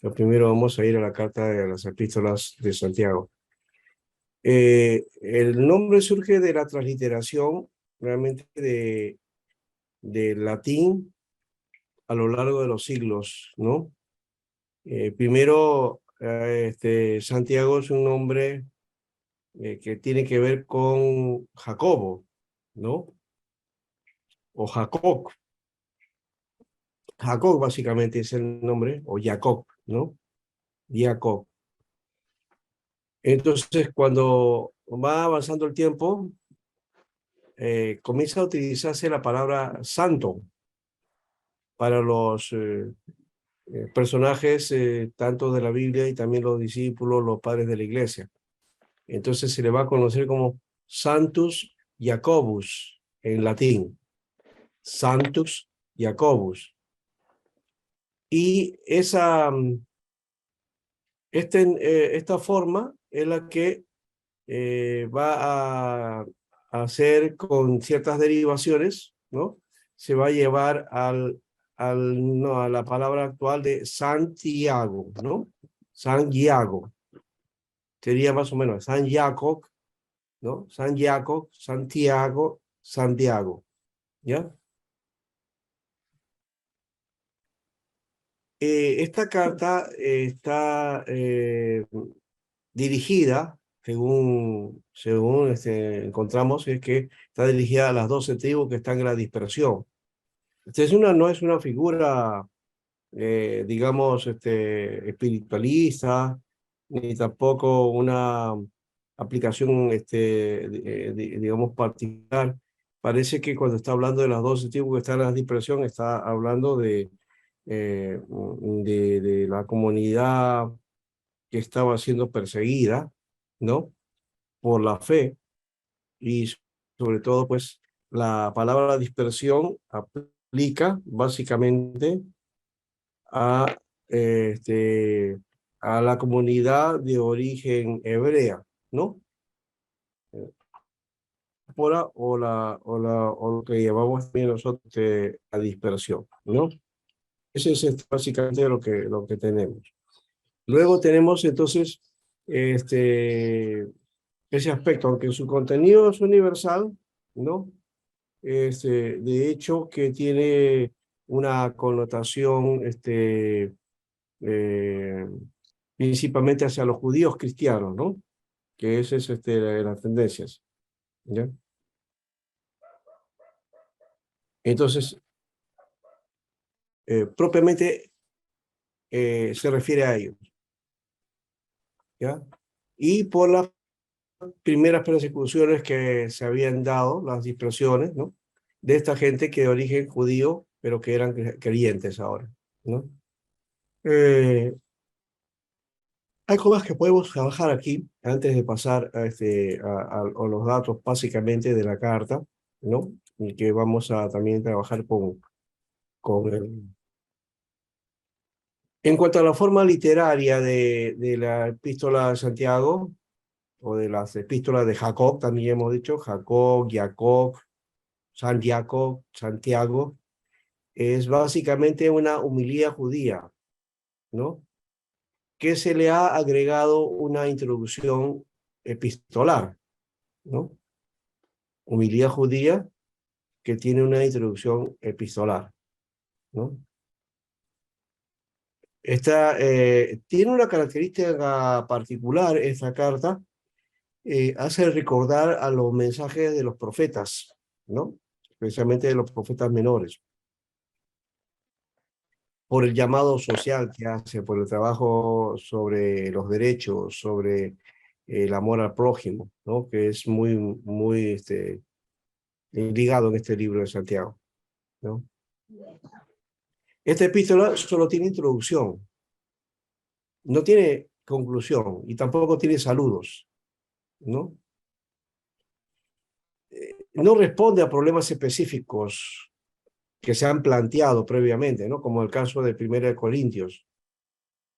Pero primero vamos a ir a la carta de las epístolas de Santiago. El nombre surge de la transliteración realmente del latín a lo largo de los siglos, ¿no? Primero, Santiago es un nombre que tiene que ver con Jacobo, ¿no? O Jacob. Jacob básicamente es el nombre, o Jacob, ¿no? Jacob. Entonces, cuando va avanzando el tiempo, comienza a utilizarse la palabra santo para los personajes tanto de la Biblia y también los discípulos, los padres de la iglesia. Entonces se le va a conocer como Santus Jacobus en latín. Santus Jacobus. Y esta forma es la que va a hacer con ciertas derivaciones, ¿no? Se va a llevar no, a la palabra actual de Santiago, ¿no? Santiago. Sería más o menos San Jacob, ¿no? San Jacob, Santiago, Santiago, ¿ya? Esta carta está dirigida, según encontramos, es que está dirigida a las 12 tribus que están en la dispersión. No es una figura, digamos, espiritualista, ni tampoco una aplicación, digamos, particular. Parece que cuando está hablando de las 12 tribus que están en la dispersión, está hablando de la comunidad que estaba siendo perseguida, ¿no? Por la fe y sobre todo, pues, la palabra dispersión aplica básicamente a, a la comunidad de origen hebrea, ¿no? O lo que llamamos también nosotros la dispersión, ¿no? Ese es básicamente lo que tenemos. Luego tenemos entonces ese aspecto, aunque su contenido es universal, ¿no? De hecho, que tiene una connotación eh, principalmente hacia los judíos cristianos, ¿no? Que esa es las tendencias, ¿ya? Entonces, propiamente se refiere a ellos, ¿ya? Y por las primeras persecuciones que se habían dado, las dispersiones, ¿no? De esta gente que de origen judío, pero que eran creyentes ahora, ¿no? Eh, Hay cosas que podemos trabajar aquí antes de pasar a los datos básicamente de la carta, ¿no? Y que vamos a también trabajar con el... En cuanto a la forma literaria de la epístola de Santiago, o de las epístolas de Jacob, también hemos dicho, Jacob, Jacob, San Jacob, Santiago, es básicamente una homilía judía, ¿no? Que se le ha agregado una introducción epistolar, ¿no? Homilía judía que tiene una introducción epistolar, ¿no? Tiene una característica particular, esta carta, hace recordar a los mensajes de los profetas, ¿no? Especialmente de los profetas menores, por el llamado social que hace, por el trabajo sobre los derechos, sobre el amor al prójimo, ¿no? Que es muy ligado en este libro de Santiago, ¿no? Esta epístola solo tiene introducción, no tiene conclusión y tampoco tiene saludos, ¿no? No responde a problemas específicos que se han planteado previamente, ¿no? Como el caso de 1 Corintios,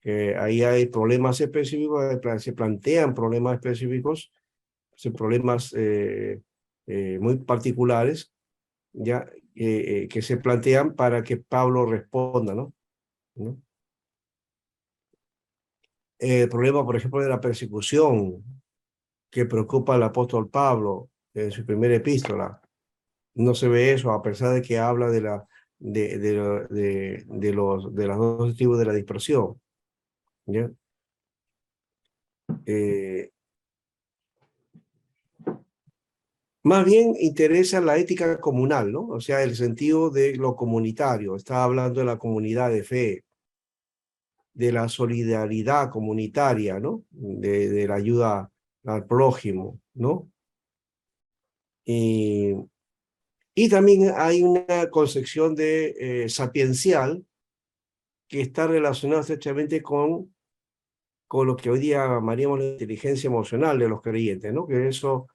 que ahí hay problemas específicos, se plantean problemas específicos, problemas muy particulares, ya que se plantean para que Pablo responda, ¿no? ¿no? el problema, por ejemplo, de la persecución que preocupa al apóstol Pablo en su primera epístola. No se ve eso, a pesar de que habla de las dos tribus de la dispersión. ¿Ya? Eh, Más bien interesa la ética comunal, ¿no? O sea, el sentido de lo comunitario. Está hablando de la comunidad de fe, de la solidaridad comunitaria, ¿no? De la ayuda al prójimo, ¿no? Y, y también hay una concepción de sapiencial que está relacionada estrechamente con lo que hoy día llamaríamos la inteligencia emocional de los creyentes, ¿no? Que eso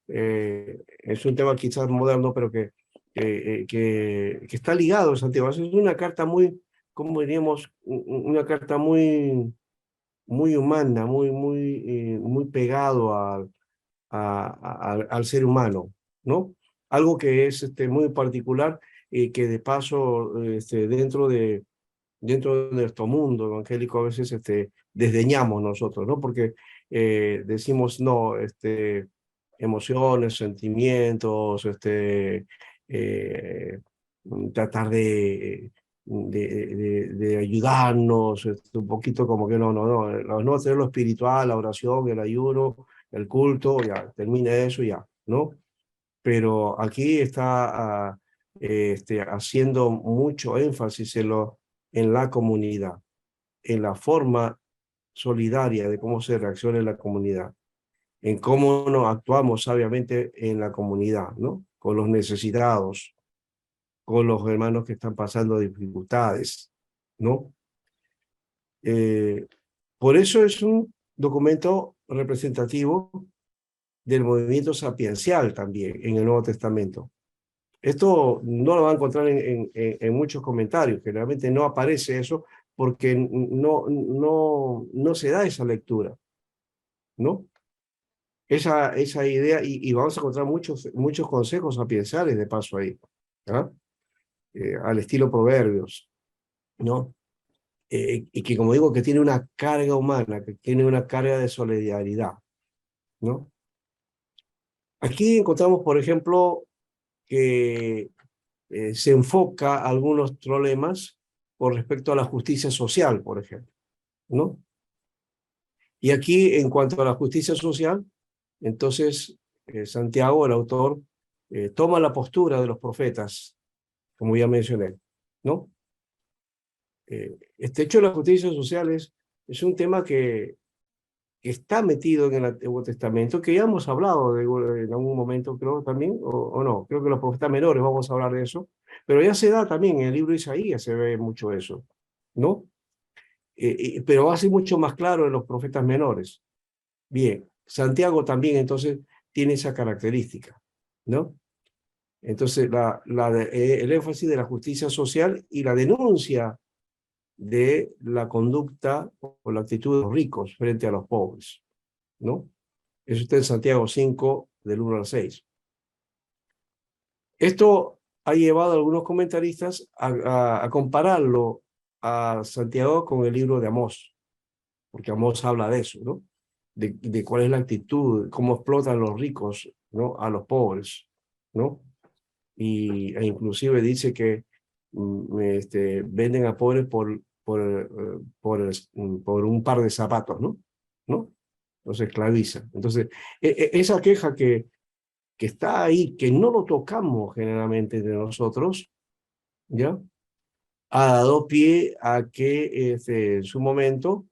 es un tema quizás moderno, pero que está ligado a Santiago. Es una carta muy, ¿cómo diríamos? Una carta muy humana, muy pegado al ser humano, ¿no? Algo que es muy particular y que de paso dentro de nuestro mundo evangélico a veces desdeñamos nosotros, ¿no? Porque decimos, no, emociones, sentimientos, eh, tratar de ayudarnos, un poquito como que no, hacer lo espiritual, la oración, el ayuno, el culto, ya, termina eso, ya, ¿no? Pero aquí está haciendo mucho énfasis en la comunidad, en la forma solidaria de cómo se reacciona en la comunidad, en cómo nos actuamos sabiamente en la comunidad, ¿no? Con los necesitados, con los hermanos que están pasando dificultades, ¿no? Eh, por eso es un documento representativo del movimiento sapiencial también en el Nuevo Testamento. Esto no lo va a encontrar en muchos comentarios, generalmente no aparece eso porque no se da esa lectura, ¿no? Esa idea, y vamos a encontrar muchos consejos sapienciales de paso ahí, ¿ah? Al estilo Proverbios, ¿no? Y que como digo, que tiene una carga humana, que tiene una carga de solidaridad, ¿no? Aquí encontramos, por ejemplo, que se enfoca algunos problemas con respecto a la justicia social, por ejemplo, ¿no? Y aquí, en cuanto a la justicia social, entonces Santiago, el autor, toma la postura de los profetas, como ya mencioné, ¿no? Este hecho de la justicia social es un tema que está metido en el Antiguo Testamento, que ya hemos hablado en algún momento, creo también, o no, creo que los profetas menores vamos a hablar de eso, pero ya se da también en el libro de Isaías, se ve mucho eso, ¿no? Pero va a ser mucho más claro en los profetas menores. Bien, Santiago también entonces tiene esa característica, ¿no? Entonces, el énfasis de la justicia social y la denuncia de la conducta o la actitud de los ricos frente a los pobres, ¿no? Eso está en Santiago 5, del 1 al 6. Esto ha llevado a algunos comentaristas a compararlo a Santiago con el libro de Amós, porque Amós habla de eso, ¿no? De cuál es la actitud, cómo explotan los ricos, ¿no? A los pobres, ¿no? E inclusive dice que venden a pobres por un par de zapatos, ¿no? ¿No? Entonces esclaviza. Entonces, esa queja que está ahí, que no lo tocamos generalmente de nosotros, ¿ya? Ha dado pie a que en su momento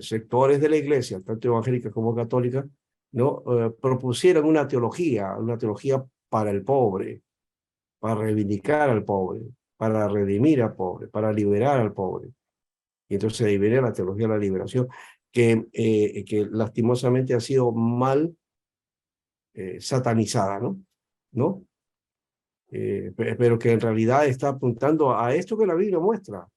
sectores de la iglesia, tanto evangélica como católica, ¿no? Propusieron una teología para el pobre, para reivindicar al pobre, para redimir al pobre, para liberar al pobre. Y entonces ahí viene la teología de la liberación, que lastimosamente ha sido mal satanizada, ¿no? ¿No? Pero que en realidad está apuntando a esto que la Biblia muestra.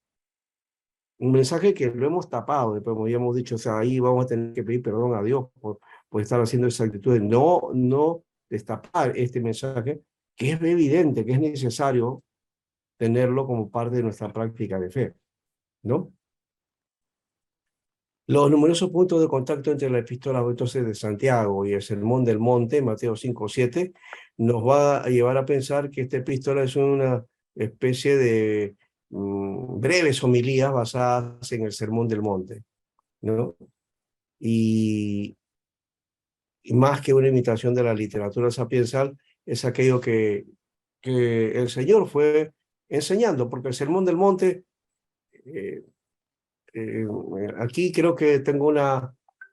Un mensaje que lo hemos tapado, después, como ya hemos dicho, o sea, ahí vamos a tener que pedir perdón a Dios por estar haciendo esa actitud de no destapar este mensaje, que es evidente, que es necesario tenerlo como parte de nuestra práctica de fe, ¿no? Los numerosos puntos de contacto entre la epístola entonces de Santiago y el Sermón del Monte, Mateo 5:7, nos va a llevar a pensar que esta epístola es una especie de breves homilías basadas en el Sermón del Monte, ¿no? Y, y más que una imitación de la literatura sapiensal, es aquello que el Señor fue enseñando, porque el Sermón del Monte, eh, eh, aquí creo que tengo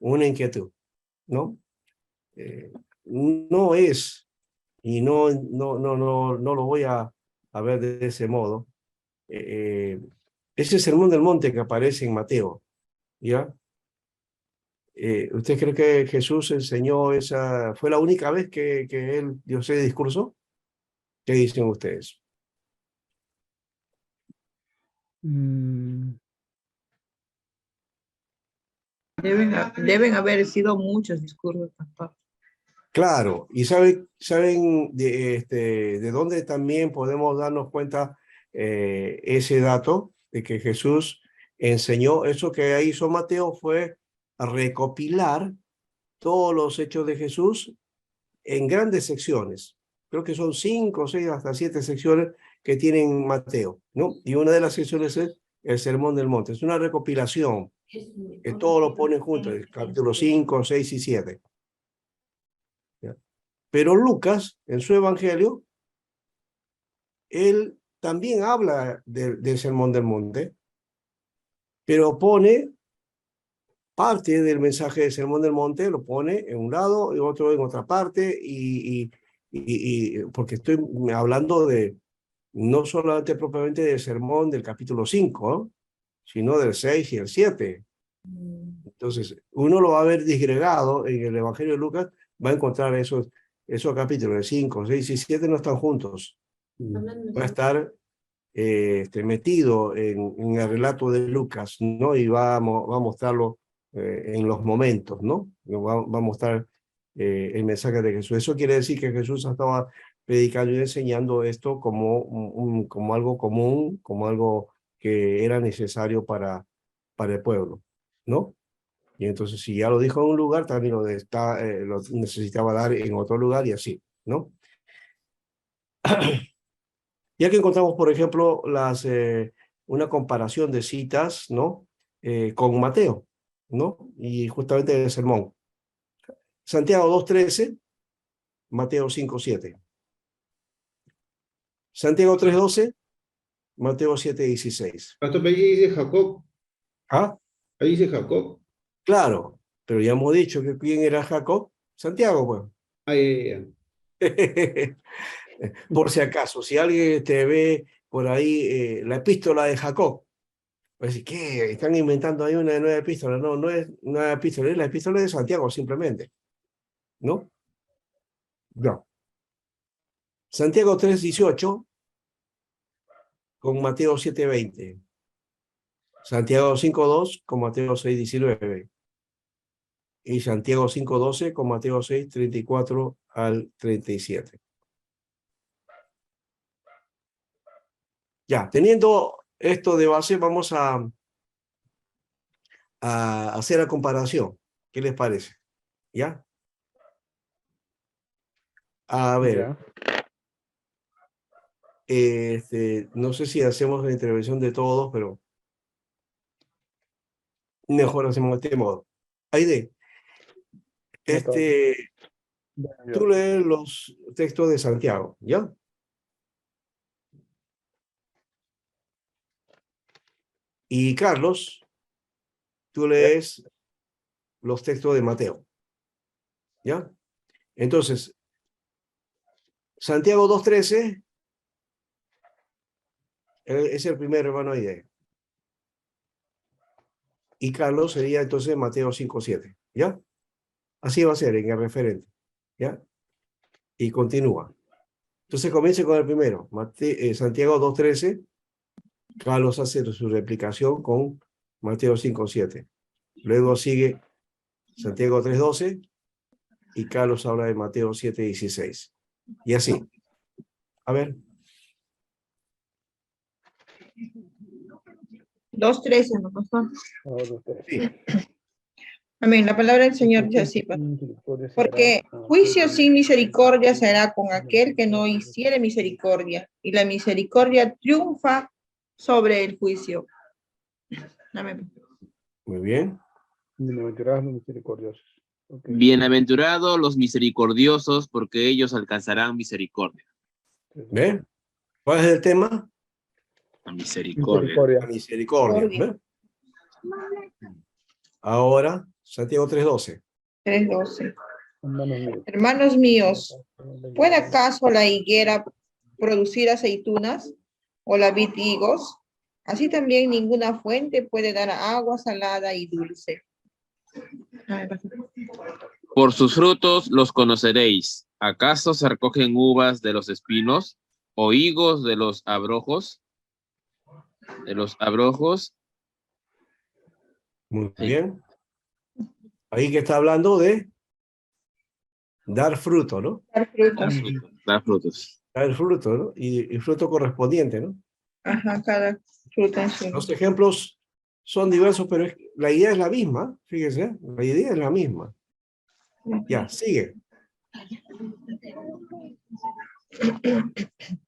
una inquietud, ¿no? No es, y no lo voy a ver de ese modo, ese Sermón del Monte que aparece en Mateo, ¿ya? ¿Usted cree que Jesús enseñó esa, fue la única vez que él dio ese discurso? ¿Qué dicen ustedes? Mm, Deben haber sido muchos discursos, pastor. Claro, y saben de dónde también podemos darnos cuenta ese dato de que Jesús enseñó, eso que hizo Mateo fue recopilar todos los hechos de Jesús en grandes secciones. Creo que son 5, 6, hasta 7 secciones que tienen Mateo, ¿no? Y una de las secciones es el Sermón del Monte. Es una recopilación que todo lo pone junto, el capítulo 5, 6 y 7. ¿Ya? Pero Lucas, en su evangelio, él también habla del Sermón del Monte, pero pone parte del mensaje del Sermón del Monte, lo pone en un lado y otro en otra parte, porque estoy hablando de no solamente propiamente del sermón del capítulo 5, ¿no? Sino del 6 y el 7. Entonces, uno lo va a ver disgregado en el Evangelio de Lucas, va a encontrar esos capítulos, el 5, 6 y 7 no están juntos. Va a estar metido en el relato de Lucas, ¿no? Y va a mostrarlo en los momentos, ¿no? Va a mostrar el mensaje de Jesús. Eso quiere decir que Jesús estaba predicando y enseñando esto como algo común, como algo que era necesario para el pueblo, ¿no? Y entonces, si ya lo dijo en un lugar, también lo necesitaba dar en otro lugar y así, ¿no? Ya que encontramos, por ejemplo, una comparación de citas, ¿no? Con Mateo, ¿no? Y justamente el sermón. Santiago 2:13, Mateo 5:7. Santiago 3:12, Mateo 7:16. Pastor, pero ahí dice Jacob. ¿Ah? Ahí dice Jacob. Claro, pero ya hemos dicho que quién era Jacob. Santiago, pues. Ay. Por si acaso, si alguien te ve por ahí la epístola de Jacob, pues decir, ¿qué? Están inventando ahí una nueva epístola. No, no es una epístola, es la epístola de Santiago simplemente, ¿no? No. Santiago 3:18 con Mateo 7:20. Santiago 5:2 con Mateo 6:19. Y Santiago 5:12 con Mateo 6:34 al 37. Ya, teniendo esto de base, vamos a hacer la comparación. ¿Qué les parece? ¿Ya? A ver, ya. no sé si hacemos la intervención de todos, pero mejor hacemos de este modo. Aide, Me toca. Bueno, tú yo. lees los textos de Santiago, ¿ya? Y Carlos, tú lees los textos de Mateo, ¿ya? Entonces, Santiago 2:13 es el primer hermano Aide. Y Carlos sería entonces Mateo 5:7, ¿ya? Así va a ser en el referente, ¿ya? Y continúa. Entonces comience con el primero, Santiago 2:13. Carlos hace su replicación con Mateo 5:7. Luego sigue Santiago 3:12 y Carlos habla de Mateo 7:16. Y así. A ver. 2:13, ¿no, pastor? Ahora usted. Sí. Amén. La palabra del Señor dice así, pastor. Misericordia será Porque con juicio aquel sin misericordia será con aquel que no hiciere misericordia, y la misericordia triunfa sobre el juicio. Amén. Muy bien. Bienaventurados los misericordiosos. Ok. Bienaventurados los misericordiosos, porque ellos alcanzarán misericordia. ¿Ve? ¿Cuál es el tema? La misericordia. La misericordia. ¿Ve? Ahora, Santiago 3:12. 3:12. Hermanos míos. Hermanos míos, ¿puede acaso la higuera producir aceitunas o la vid higos? Así también ninguna fuente puede dar agua salada y dulce. Ay, pastor. Por sus frutos los conoceréis. ¿Acaso se recogen uvas de los espinos o higos de los abrojos? De los abrojos. Muy Sí. bien. Ahí que está hablando de dar fruto, ¿no? Dar frutos. Dar frutos. Dar frutos. Dar fruto, ¿no? Y fruto correspondiente, ¿no? Ajá, cada fruta en su. Los ejemplos son diversos, pero la idea es la misma. Fíjese, la idea es la misma. Ya, sigue.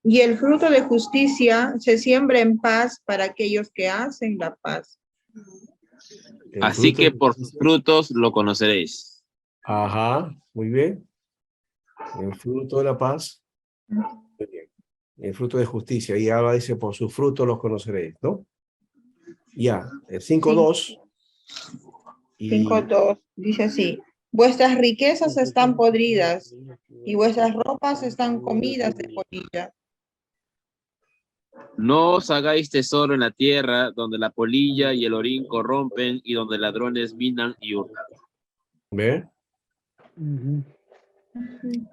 Y el fruto de justicia se siembra en paz para aquellos que hacen la paz. El Así fruto que de por sus justicia. frutos lo conoceréis. Ajá, muy bien. El fruto de la paz. Muy bien. El fruto de justicia. Y ahora dice, por sus frutos los conoceréis, ¿no? Ya, el 5:2. Y 5:2 dice así: vuestras riquezas están podridas y vuestras ropas están comidas de polilla. No os hagáis tesoro en la tierra, donde la polilla y el orín corrompen y donde ladrones minan y hurtan. ¿ve? Ujú.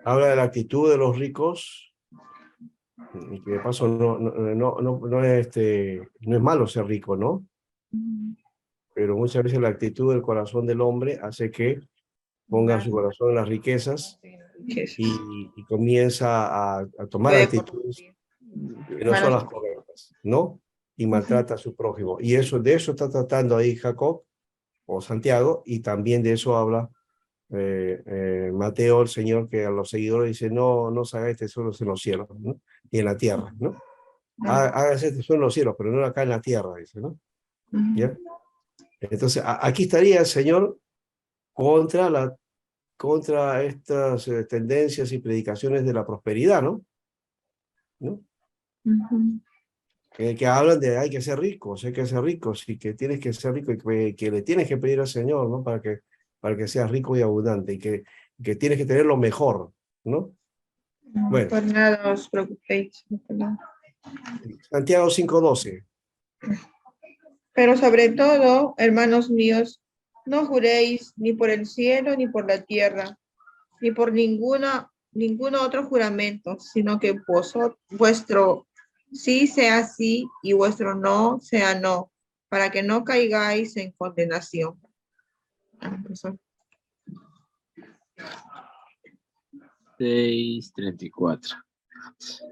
Habla de la actitud de los ricos. Y que de paso no es malo ser rico, ¿no? Pero muchas veces la actitud del corazón del hombre hace que ponga su corazón en las riquezas y comienza a tomar Puede actitudes corrompir. que no son las correctas, ¿no? Y maltrata a su prójimo. Y de eso está tratando ahí Jacob o Santiago, y también de eso habla Mateo, el Señor, que a los seguidores dice, no os hagáis tesoros en los cielos, ¿no? Y en la tierra, ¿no? Hágase tesoro en los cielos, pero no acá en la tierra, dice, ¿no? ¿Ya? Entonces, aquí estaría el Señor contra estas tendencias y predicaciones de la prosperidad, ¿no? ¿No? Que hablan de hay que ser ricos, hay que ser ricos, y que tienes que ser rico, y que le tienes que pedir al Señor, ¿no? Para que seas rico y abundante, y que tienes que tener lo mejor, ¿no? Bueno, Por nada os preocupéis. Santiago 5:12. Pero sobre todo, hermanos míos, no juréis ni por el cielo, ni por la tierra, ni por ningún otro juramento, sino que vuestro sí sea sí y vuestro no sea no, para que no caigáis en condenación. 6:34.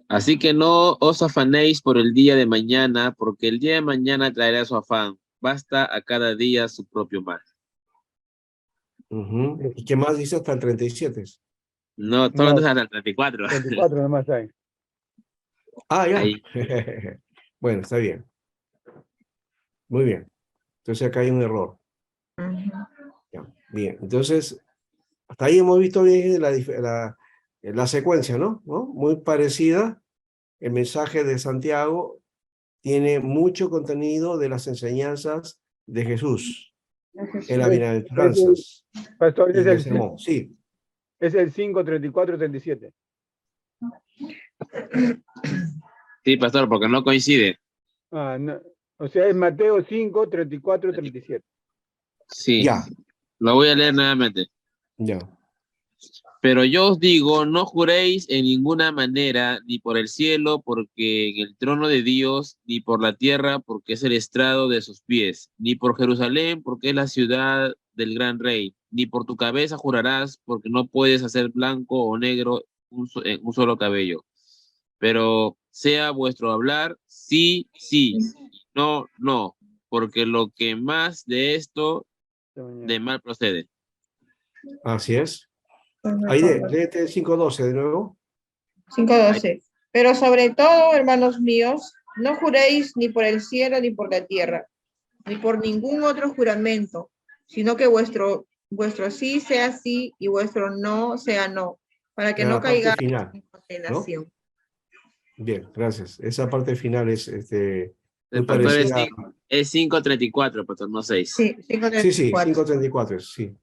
Así que no os afanéis por el día de mañana, porque el día de mañana traerá su afán. Basta a cada día su propio mal. ¿Y qué más dice hasta el 37? No, No. todos hasta el 34. 24 nomás hay. Ah, ya. Ahí. Bueno, está bien. Muy bien. Entonces acá hay un error. Ya, bien, entonces, hasta ahí hemos visto bien la secuencia, ¿no? Muy parecida. El mensaje de Santiago tiene mucho contenido de las enseñanzas de Jesús en las bienaventuranzas Pastor, y en el sermón. Sí, es el 5, 34, 37. Sí, pastor, porque no coincide. Ah, no. O sea, es Mateo 5, 34, 37. Sí, ya, lo voy a leer nuevamente. ya. Pero yo os digo, no juréis en ninguna manera, ni por el cielo, porque en el trono de Dios, ni por la tierra, porque es el estrado de sus pies, ni por Jerusalén, porque es la ciudad del gran rey, ni por tu cabeza jurarás, porque no puedes hacer blanco o negro un solo cabello. Pero sea vuestro hablar, sí, sí, no, no, porque lo que más de esto de mal procede. Así es. Ajá, Aide, correcto. léete el 5.12 de nuevo. 5:12. Pero sobre todo, hermanos míos, no juréis ni por el cielo ni por la tierra, ni por ningún otro juramento, sino que vuestro sí sea sí y vuestro no sea no, para que En no la parte caigáis final, en ¿no? condenación. Bien, gracias. Esa parte final es muy El pastor parecida. es 5:34, pastor, no 6. Sí, Sí, sí, 5:34, 5.34, sí.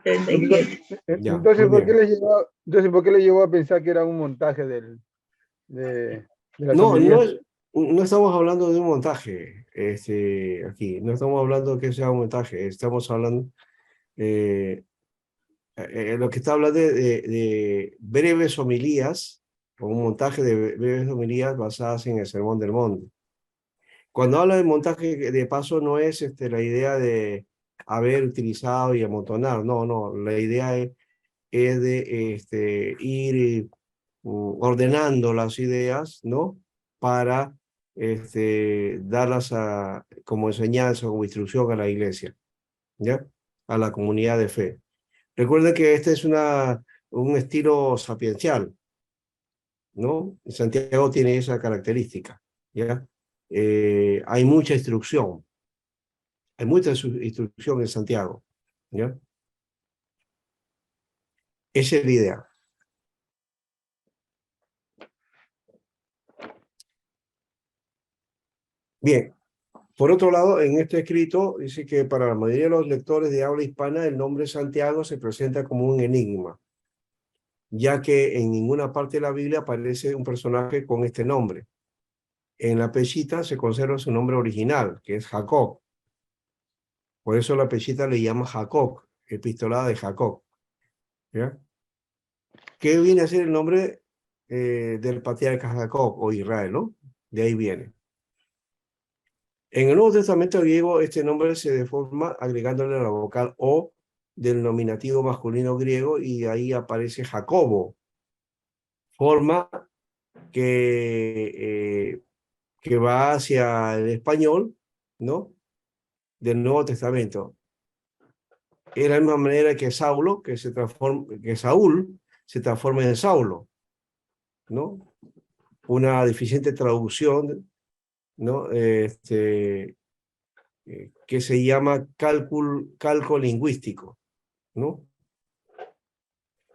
37. Ya, Entonces, muy bien. ¿por qué le llevó a pensar que era un montaje de las No, homilías? no estamos hablando de un montaje, aquí. No estamos hablando que sea un montaje. Estamos hablando, lo que está hablando de breves homilías, o un montaje de breves homilías basadas en el Sermón del Monte. Cuando habla de montaje de paso no es la idea de haber utilizado y amontonar, no, no, la idea es de ir ordenando las ideas, ¿no? Para darlas como enseñanza, como instrucción a la iglesia, ¿ya? A la comunidad de fe. Recuerden que este es un estilo sapiencial, ¿no? Santiago tiene esa característica, ¿ya? Hay mucha instrucción, hay mucha instrucción en Santiago, ¿ya? Esa es la idea. Bien, por otro lado, en este escrito dice que para la mayoría de los lectores de habla hispana el nombre Santiago se presenta como un enigma, ya que en ninguna parte de la Biblia aparece un personaje con este nombre. En la Peshitta se conserva su nombre original, que es Jacob. Por eso la Peshitta le llama Jacob, epistolada de Jacob, ¿ya? ¿Qué viene a ser el nombre del patriarca Jacob o Israel, ¿no? De ahí viene. En el Nuevo Testamento griego, este nombre se deforma agregándole la vocal O del nominativo masculino griego y ahí aparece Jacobo, forma que va hacia el español, ¿no? Del Nuevo Testamento. Es la misma manera que Saulo, que Saúl se transforma en Saulo, ¿no? Una deficiente traducción, ¿no? Que se llama cálculo lingüístico, ¿no?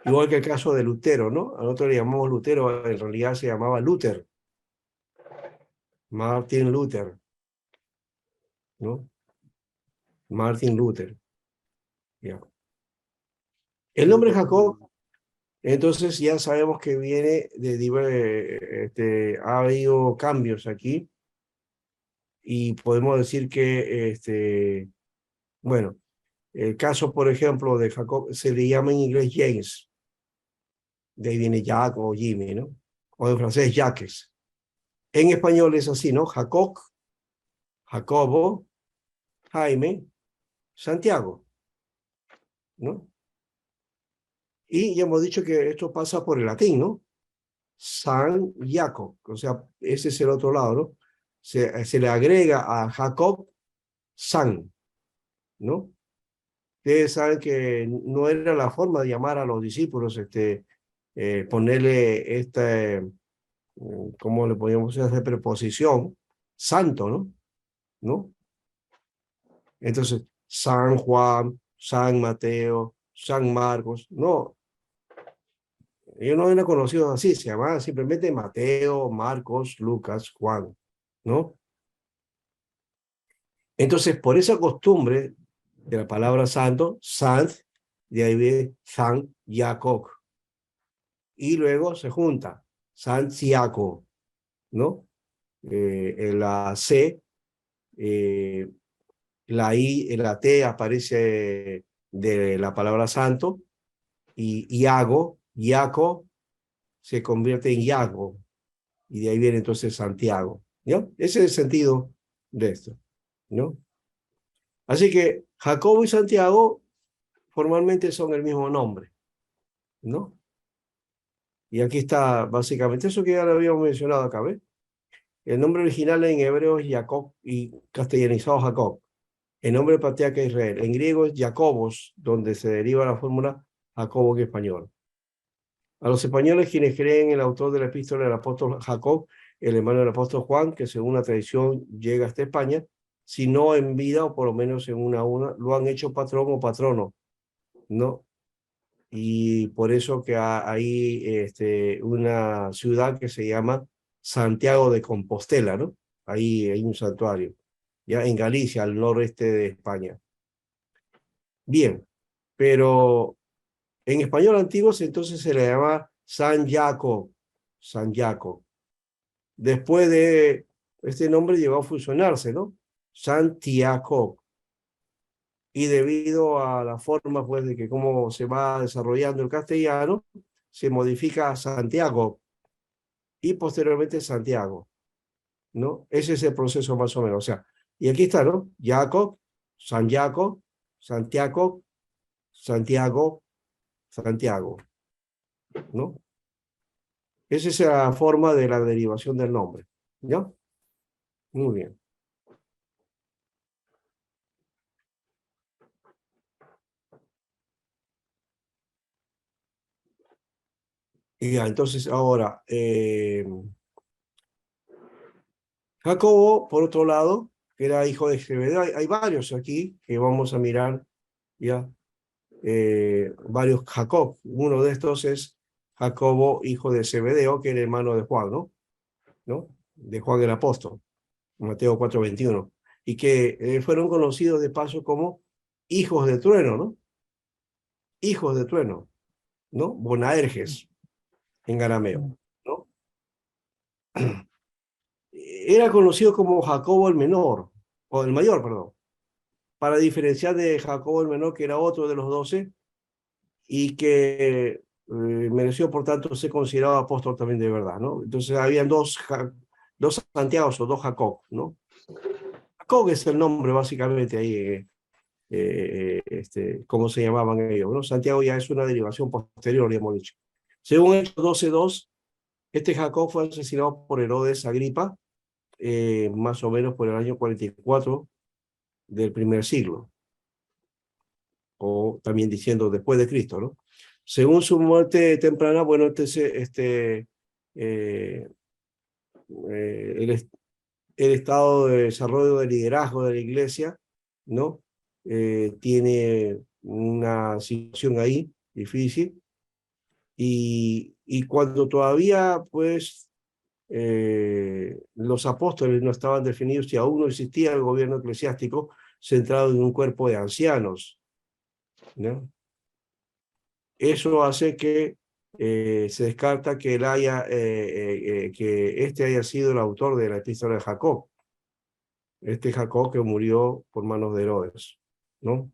Igual que el caso de Lutero, ¿no? A nosotros le llamamos Lutero, en realidad se llamaba Luther, Martin Luther, ¿no? Martin Luther. Ya. El nombre Jacob, entonces ya sabemos que viene ha habido cambios aquí y podemos decir que, bueno, el caso, por ejemplo, de Jacob se le llama en inglés James, de ahí viene Jack o Jimmy, ¿no? O en francés Jacques. En español es así, ¿no? Jacob, Jacobo, Jaime, Santiago, ¿no? Y ya hemos dicho que esto pasa por el latín, ¿no? San Jacob, o sea, ese es el otro lado, ¿no? Se le agrega a Jacob San, ¿no? Ustedes saben que no era la forma de llamar a los discípulos, ponerle ¿cómo le podríamos hacer preposición? Santo, ¿no? ¿No? Entonces, San Juan, San Mateo, San Marcos, no, ellos no eran conocidos así, se llamaban simplemente Mateo, Marcos, Lucas, Juan, ¿no? Entonces, por esa costumbre de la palabra santo, Sant, de ahí viene San Jacob. Y luego se junta Santiago, ¿no? En la C, la I, en la T aparece de la palabra santo, y Iago, Iaco, se convierte en Iago, y de ahí viene entonces Santiago, ¿no? Ese es el sentido de esto, ¿no? Así que Jacobo y Santiago formalmente son el mismo nombre, ¿no? Y aquí está básicamente eso que ya lo habíamos mencionado acá, ¿ves? El nombre original en hebreo es Jacob y castellanizado Jacob. El nombre del patriarca de Israel. En griego es Jacobos, donde se deriva la fórmula Jacobo en español. A los españoles quienes creen en el autor de la epístola del apóstol Jacob, el hermano del apóstol Juan, que según la tradición llega hasta España, si no en vida o por lo menos en una, lo han hecho patrón o patrono, ¿no? Y por eso que hay una ciudad que se llama Santiago de Compostela, ¿no? Ahí hay un santuario, ya en Galicia, al noreste de España. Bien, pero en español antiguo entonces se le llama San Jacob, San Jacob. Después de este nombre llegó a fusionarse, ¿no? Santiago. Y debido a la forma, pues, de que cómo se va desarrollando el castellano, se modifica a Santiago y posteriormente Santiago, ¿no? Ese es el proceso más o menos. O sea, y aquí está, ¿no? Jacob, San Jacob, Santiago, Santiago, Santiago, ¿no? Esa es la forma de la derivación del nombre, ¿ya? Muy bien. Y ya, entonces ahora, Jacobo, por otro lado, que era hijo de Zebedeo, hay varios aquí que vamos a mirar, ya, varios Jacob. Uno de estos es Jacobo, hijo de Zebedeo, que era hermano de Juan, ¿no? De Juan el apóstol, Mateo 4:21, y que fueron conocidos de paso como hijos de trueno, ¿no? Hijos de trueno, ¿no? Bonaerges, en arameo, ¿no? Era conocido como Jacobo el menor, o el mayor, perdón, para diferenciar de Jacobo el menor, que era otro de los 12, y que mereció, por tanto, ser considerado apóstol también de verdad, ¿no? Entonces, habían dos Santiagos o dos Jacob, ¿no? Jacob es el nombre, básicamente, ahí, ¿cómo se llamaban ellos, ¿no? Santiago ya es una derivación posterior, ya hemos dicho. Según Hechos 12:2, este Jacob fue asesinado por Herodes Agripa, más o menos por el año 44 del primer siglo, o también diciendo después de Cristo, ¿no? Según su muerte temprana, bueno, entonces el estado de desarrollo de liderazgo de la iglesia, ¿no? Tiene una situación ahí difícil, y cuando todavía, pues, los apóstoles no estaban definidos y aún no existía el gobierno eclesiástico centrado en un cuerpo de ancianos, ¿no? Eso hace que se descarta que que este haya sido el autor de la epístola de Jacob. Este Jacob que murió por manos de Herodes, ¿no?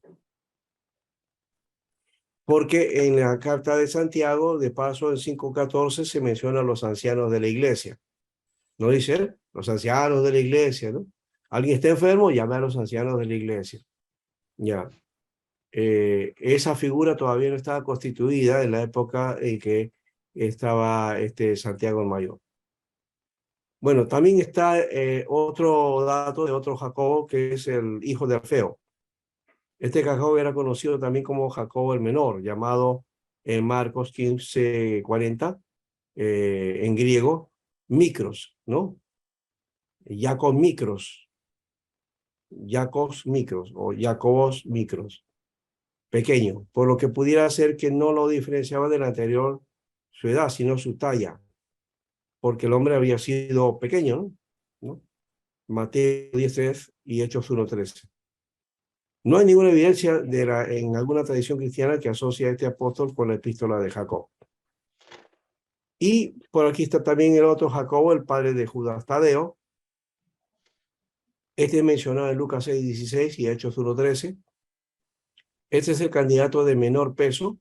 Porque en la carta de Santiago, de paso, en 5:14 se menciona a los ancianos de la iglesia. ¿No dice? Los ancianos de la iglesia, ¿no? Alguien está enfermo, llame a los ancianos de la iglesia. Ya. Esa figura todavía no estaba constituida en la época en que estaba Santiago el Mayor. Bueno, también está otro dato de otro Jacobo, que es el hijo de Alfeo. Este Jacobo era conocido también como Jacobo el Menor, llamado en Marcos 15:40, en griego, Micros, ¿no? Jacob Micros, Jacobs Micros o Jacobos Micros, pequeño, por lo que pudiera ser que no lo diferenciaba del anterior su edad, sino su talla, porque el hombre había sido pequeño, ¿no? Mateo 10:3 y Hechos 1:13. No hay ninguna evidencia en alguna tradición cristiana que asocie a este apóstol con la epístola de Jacob. Y por aquí está también el otro Jacobo, el padre de Judas Tadeo. Este es mencionado en Lucas 6:16 y Hechos 1:13. Este es el candidato de menor peso,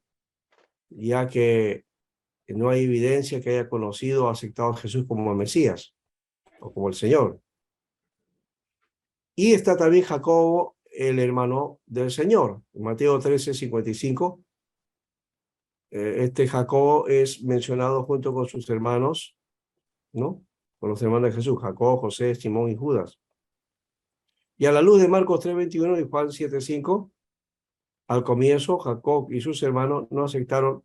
ya que no hay evidencia que haya conocido o aceptado a Jesús como el Mesías o como el Señor. Y está también Jacobo, el hermano del Señor. En Mateo 13:55, este Jacobo es mencionado junto con sus hermanos, ¿no? Con los hermanos de Jesús, Jacobo, José, Simón y Judas. Y a la luz de Marcos 3:21 y Juan 7:5, al comienzo Jacob y sus hermanos no aceptaron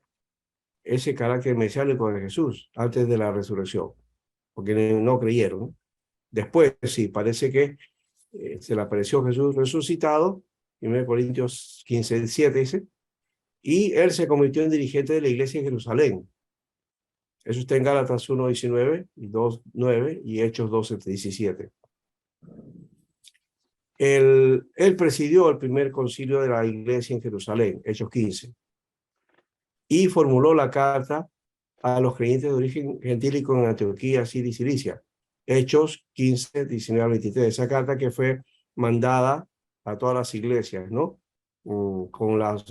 ese carácter mesiánico de Jesús antes de la resurrección, porque no creyeron, ¿no? Después sí, parece que se le apareció Jesús resucitado, 1 Corintios 15:7 dice, y él se convirtió en dirigente de la iglesia en Jerusalén. Eso está en Gálatas 1:19 y 2:9 y Hechos 12:17. Él presidió el primer concilio de la iglesia en Jerusalén, Hechos 15, y formuló la carta a los creyentes de origen gentílico en Antioquía, Siria y Cilicia, Hechos 15, 19 al 23. Esa carta que fue mandada a todas las iglesias, ¿no? Con las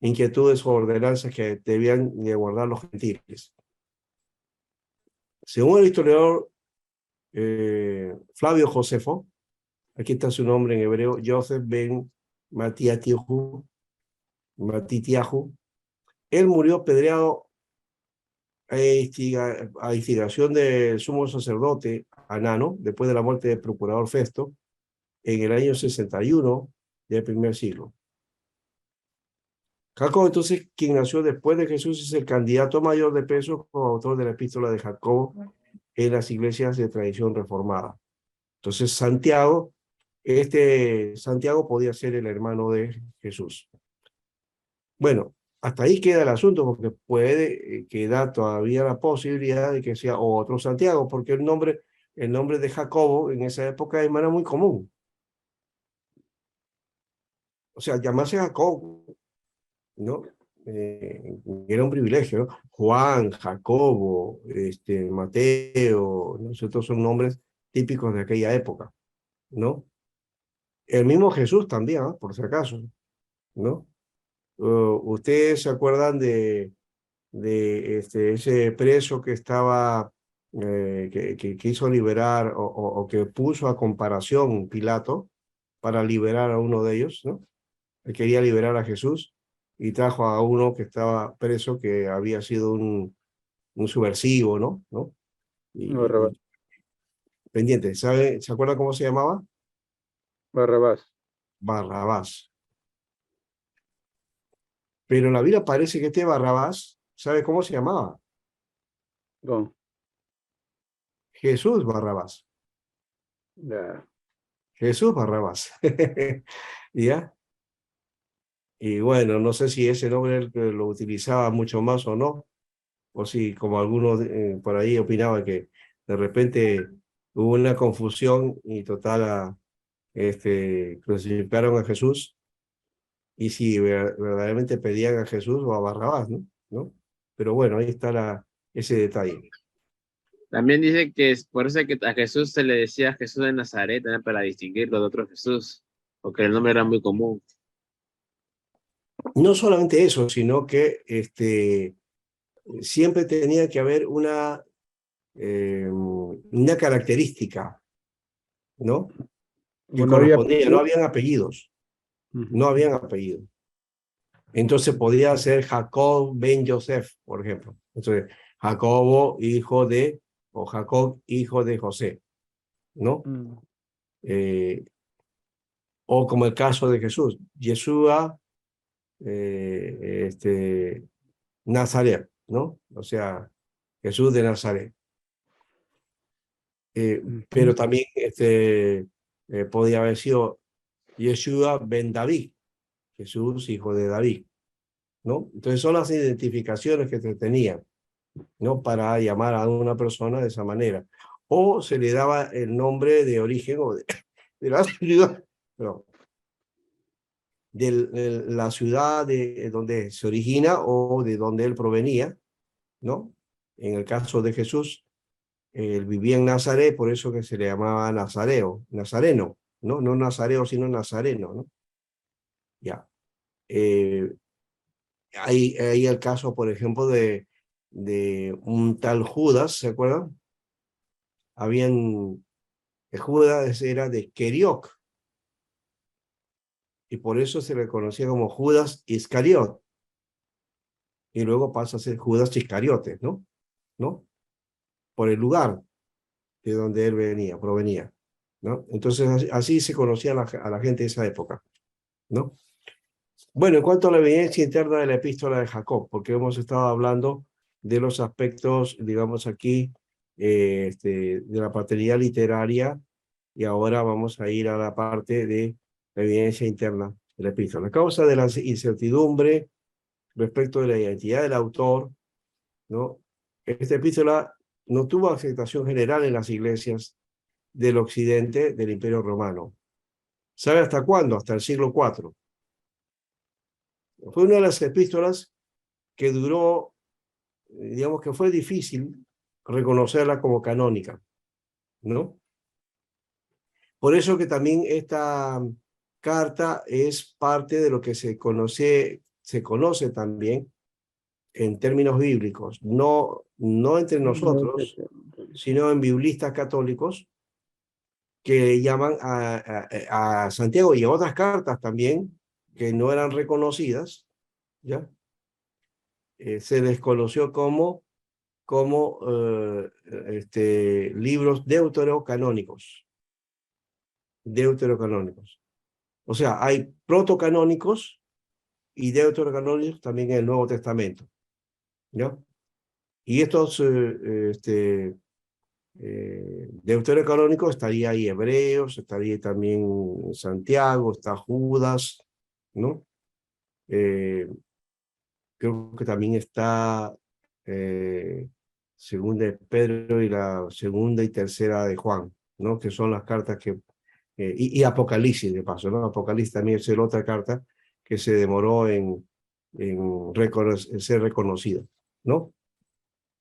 inquietudes o ordenanzas que debían de guardar los gentiles. Según el historiador Flavio Josefo, aquí está su nombre en hebreo, Joseph ben Matitiahu, él murió apedreado a instigación del sumo sacerdote Anano, después de la muerte del procurador Festo, en el año 61 del primer siglo. Jacobo, entonces, quien nació después de Jesús, es el candidato mayor de peso como autor de la epístola de Jacobo en las iglesias de tradición reformada. Entonces, Santiago podía ser el hermano de Jesús. Bueno, hasta ahí queda el asunto, porque puede quedar todavía la posibilidad de que sea otro Santiago, porque el nombre de Jacobo en esa época era muy común. O sea, llamarse Jacobo, ¿no? Era un privilegio, ¿no? Juan, Jacobo, Mateo, ¿no? Estos son nombres típicos de aquella época, ¿no? El mismo Jesús también, ¿eh? Por si acaso, ¿no? ¿Ustedes se acuerdan de ese preso que estaba, que quiso liberar o que puso a comparación Pilato para liberar a uno de ellos, ¿no? Él quería liberar a Jesús y trajo a uno que estaba preso que había sido un subversivo, ¿no? Barrabás. Pendiente, ¿se acuerda cómo se llamaba? Barrabás. Barrabás. Pero en la Biblia parece que este Barrabás, ¿sabe cómo se llamaba? No. Jesús Barrabás. Ya. Jesús Barrabás. ¿Ya? Y bueno, no sé si ese nombre él lo utilizaba mucho más o no, o si como algunos por ahí opinaban que de repente hubo una confusión y total crucificaron a Jesús y si verdaderamente pedían a Jesús o a Barrabás, ¿no? Pero bueno, ahí está ese detalle. También dice que es por eso que a Jesús se le decía Jesús de Nazaret, también para distinguirlo de otro Jesús, porque el nombre era muy común. No solamente eso, sino que siempre tenía que haber una característica, ¿no? Que No había correspondía, no habían apellidos, Ujú. no habían apellidos. Entonces podía ser Jacob ben Joseph, por ejemplo. Entonces, Jacobo, hijo de, o Jacob, hijo de José, ¿no? O como el caso de Jesús, Yeshua, Nazaret, ¿no? O sea, Jesús de Nazaret. Pero también podía haber sido Yeshua ben David, Jesús, hijo de David, ¿no? Entonces son las identificaciones que se tenían, ¿no? Para llamar a una persona de esa manera. O se le daba el nombre de origen o de la ciudad, no, de la ciudad de donde se origina o de donde él provenía, ¿no? En el caso de Jesús, él vivía en Nazaret, por eso que se le llamaba Nazareno, ¿no? No Nazareo, sino Nazareno, ¿no? Ya. Hay el caso, por ejemplo, de un tal Judas, ¿se acuerdan? Judas era de Kerioc, y por eso se le conocía como Judas Iscariot, y luego pasa a ser Judas Iscariote, ¿no? Por el lugar de donde él provenía. ¿no? Entonces, así se conocía a la gente de esa época, ¿no? Bueno, en cuanto a la evidencia interna de la epístola de Jacob, porque hemos estado hablando de los aspectos, digamos aquí, de la paternidad literaria, y ahora vamos a ir a la parte de la evidencia interna de la epístola. A causa de la incertidumbre respecto de la identidad del autor, ¿no? Esta epístola no tuvo aceptación general en las iglesias del occidente del Imperio Romano. ¿Sabe hasta cuándo? Hasta el siglo IV. Fue una de las epístolas que duró, digamos que fue difícil reconocerla como canónica, ¿no? Por eso que también esta carta es parte de lo que se conoce también en términos bíblicos, no entre nosotros, sino en biblistas católicos que llaman a Santiago y a otras cartas también que no eran reconocidas, ¿ya? Se les conoció como libros deuterocanónicos. Deuterocanónicos. O sea, hay protocanónicos y deuterocanónicos también en el Nuevo Testamento, ¿ya? Y estos deuterocanónicos estaría ahí Hebreos, estaría también Santiago, está Judas, ¿no? Creo que también está segunda de Pedro y la segunda y tercera de Juan, ¿no? Que son las cartas que... y Apocalipsis, de paso, ¿no? Apocalipsis también es la otra carta que se demoró en ser reconocida, ¿no?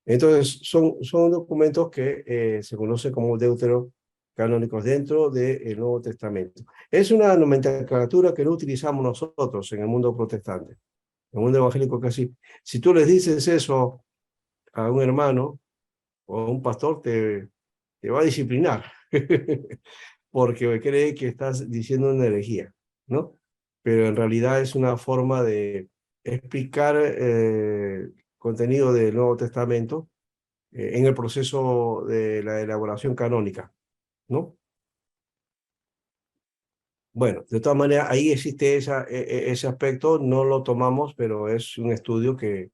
Entonces, son documentos que se conocen como deuterocanónicos dentro del Nuevo Testamento. Es una nomenclatura que no utilizamos nosotros en el mundo protestante. En el mundo evangélico casi. Si tú les dices eso a un hermano o a un pastor, te va a disciplinar, porque cree que estás diciendo una herejía, ¿no? Pero en realidad es una forma de explicar contenido del Nuevo Testamento en el proceso de la elaboración canónica, ¿no? Bueno, de todas maneras, ahí existe ese aspecto, no lo tomamos, pero es un estudio que,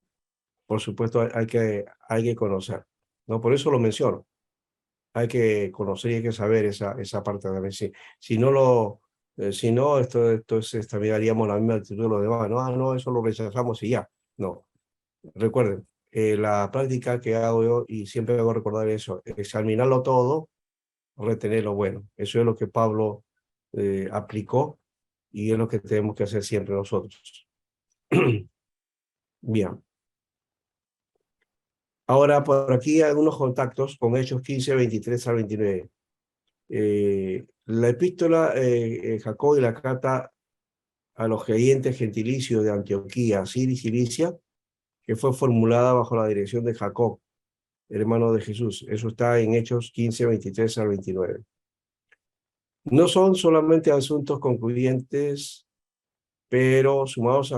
por supuesto, hay que conocer, ¿no? Por eso lo menciono. Hay que conocer y hay que saber esa parte también. Si no, entonces también haríamos la misma actitud de los demás. No, no, eso lo rechazamos y ya. No. Recuerden, la práctica que hago yo, y siempre hago recordar eso, examinarlo todo, retener lo bueno. Eso es lo que Pablo aplicó y es lo que tenemos que hacer siempre nosotros. Bien. Ahora, por aquí algunos contactos con Hechos 15, 23 al 29. La epístola Jacob y la carta a los creyentes gentilicios de Antioquía, Siria y Cilicia, que fue formulada bajo la dirección de Jacob, hermano de Jesús. Eso está en Hechos 15, 23 al 29. No son solamente asuntos concluyentes, pero sumados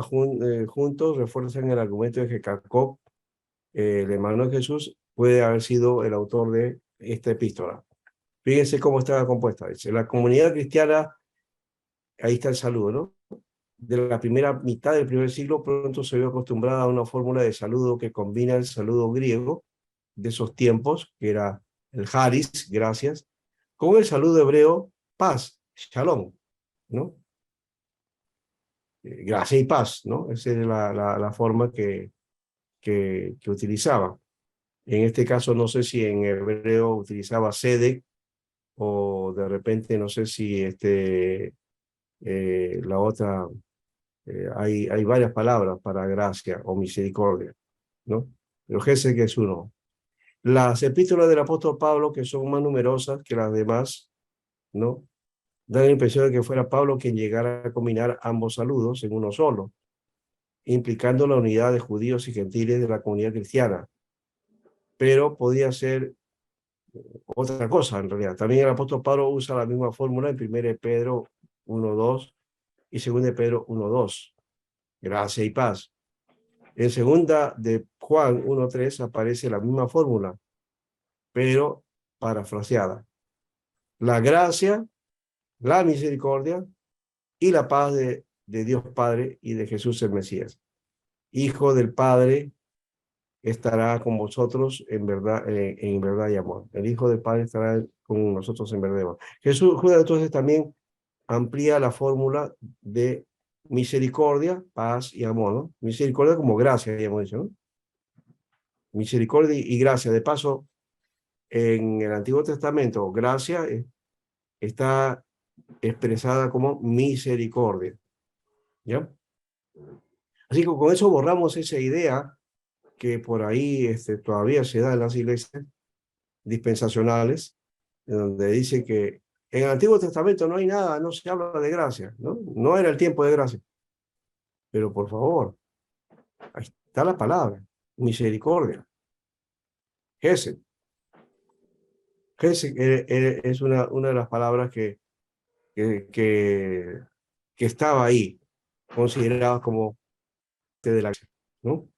juntos refuerzan el argumento de que Jacob, el hermano de Jesús, puede haber sido el autor de esta epístola. Fíjense cómo está compuesta. Dice, la comunidad cristiana, ahí está el saludo, ¿no? De la primera mitad del primer siglo pronto se vio acostumbrada a una fórmula de saludo que combina el saludo griego de esos tiempos, que era el haris, gracias, con el saludo hebreo, paz, shalom, ¿no? Gracia y paz, ¿no? Esa es la forma que utilizaba. En este caso, no sé si en hebreo utilizaba sedek, o de repente, no sé si la otra, hay varias palabras para gracia o misericordia, ¿no? Pero Gesed que es uno. Las epístolas del apóstol Pablo, que son más numerosas que las demás, ¿no? Dan la impresión de que fuera Pablo quien llegara a combinar ambos saludos en uno solo, implicando la unidad de judíos y gentiles de la comunidad cristiana. Pero podía ser otra cosa en realidad. También el apóstol Pablo usa la misma fórmula en 1 Pedro 1:2 y 2 Pedro 1:2. Gracia y paz. En segunda de Juan 1:3 aparece la misma fórmula, pero parafraseada. la gracia, la misericordia y la paz de Dios Padre y de Jesús el Mesías. Hijo del Padre estará con vosotros en verdad y amor. El Hijo del Padre estará con nosotros en verdad y amor. Judas entonces también amplía la fórmula de misericordia, paz y amor, ¿no? Misericordia como gracia, ya hemos dicho, ¿no? Misericordia y gracia. De paso, en el Antiguo Testamento, gracia está expresada como misericordia, ¿ya? Así que con eso borramos esa idea que por ahí todavía se da en las iglesias dispensacionales, donde dice que en el Antiguo Testamento no hay nada, no se habla de gracia, ¿no? No era el tiempo de gracia. Pero por favor, ahí está la palabra, misericordia. Gesed. Gesed es una de las palabras que estaba ahí, considerada como de la gracia, ¿no?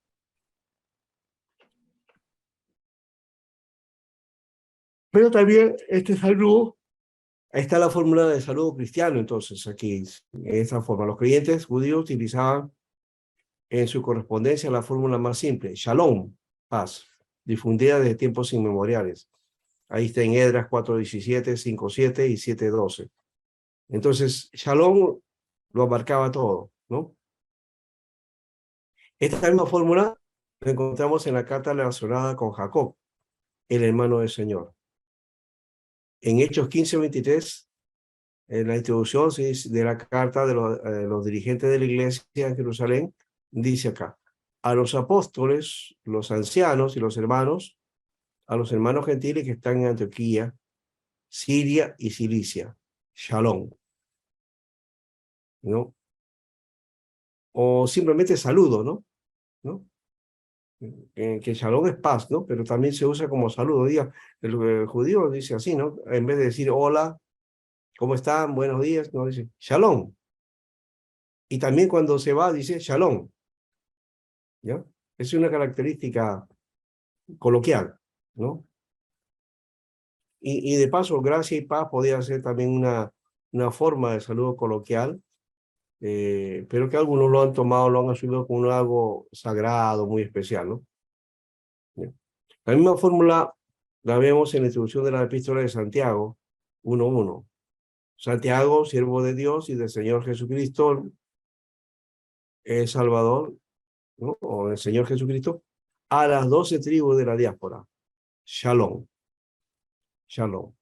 Pero también este saludo, ahí está la fórmula de saludo cristiano, entonces, aquí, en esta forma. Los creyentes judíos utilizaban en su correspondencia la fórmula más simple, Shalom, paz, difundida desde tiempos inmemoriales. Ahí está en Esdras 4:17, 5:7 y 7:12. Entonces, Shalom lo abarcaba todo, ¿no? Esta misma fórmula la encontramos en la carta relacionada con Jacob, el hermano del Señor. En Hechos 15:23, en la introducción de la carta de los dirigentes de la iglesia en Jerusalén, dice acá, a los apóstoles, los ancianos y los hermanos, a los hermanos gentiles que están en Antioquía, Siria y Cilicia, Shalom, ¿no? O simplemente saludo, ¿no? Que Shalom es paz, ¿no? Pero también se usa como saludo. El judío dice así, ¿no? En vez de decir hola, ¿cómo están? Buenos días, no dice Shalom. Y también cuando se va dice Shalom, ¿ya? Es una característica coloquial, ¿no? Y de paso, gracia y paz podía ser también una forma de saludo coloquial, pero que algunos lo han tomado, lo han asumido como algo sagrado, muy especial, ¿no? Bien. La misma fórmula la vemos en la introducción de la epístola de Santiago 1:1. Santiago, siervo de Dios y del Señor Jesucristo, el Salvador, ¿no? O el Señor Jesucristo, a las 12 tribus de la diáspora. Shalom. Shalom,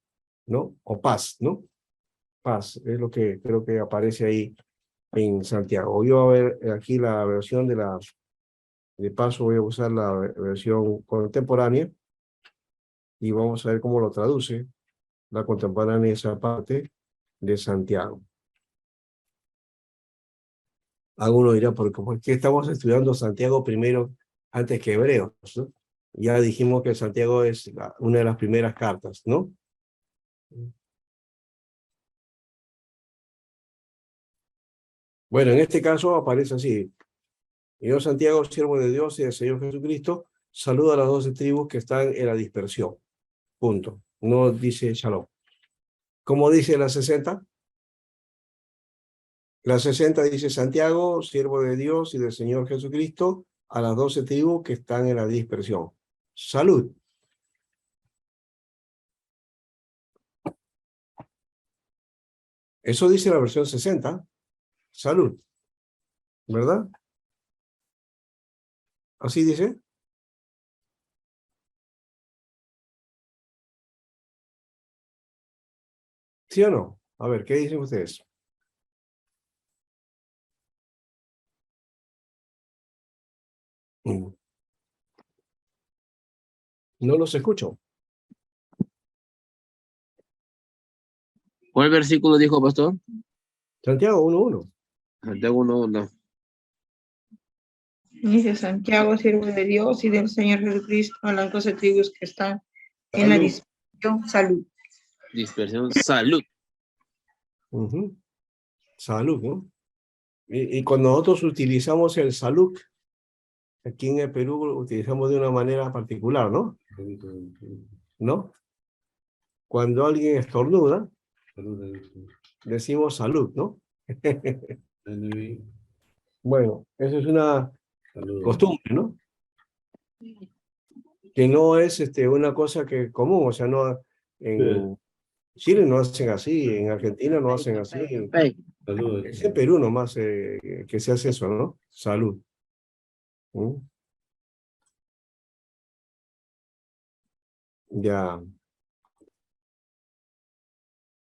¿no? O paz, ¿no? Paz, es lo que creo que aparece ahí en Santiago. Yo voy a ver aquí la versión de paso voy a usar la versión contemporánea y vamos a ver cómo lo traduce la contemporánea esa parte de Santiago. Alguno dirá, ¿por qué estamos estudiando Santiago primero antes que Hebreos, ¿no? Ya dijimos que Santiago es una de las primeras cartas, ¿no? Bueno, en este caso aparece así. Yo, Santiago, siervo de Dios y del Señor Jesucristo, saluda a las 12 tribus que están en la dispersión. Punto. No dice Shalom. ¿Cómo dice la 60? La 60 dice Santiago, siervo de Dios y del Señor Jesucristo, a las 12 tribus que están en la dispersión. Salud. Eso dice la versión 60. Salud. ¿Verdad? ¿Así dice? ¿Sí o no? A ver, ¿qué dicen ustedes? No los escucho. ¿Cuál versículo dijo, pastor? Santiago 1:1. Santiago 1:1. Dice Santiago, siervo de Dios y del Señor Jesucristo, a las 12 tribus que están en la Salud. dispersión, salud. Dispersión, salud. Salud, ¿no? Y cuando nosotros utilizamos el salud, aquí en el Perú lo utilizamos de una manera particular, ¿no? ¿No? cuando alguien estornuda, Salud. decimos salud, ¿no? Salud. Bueno, eso es una Salud. costumbre, ¿no? Que no es una cosa que común, o sea, no en Chile no hacen así, en Argentina no hacen así, Salud. es en Perú nomás que se hace eso, ¿no? Salud. ¿Mm? Ya.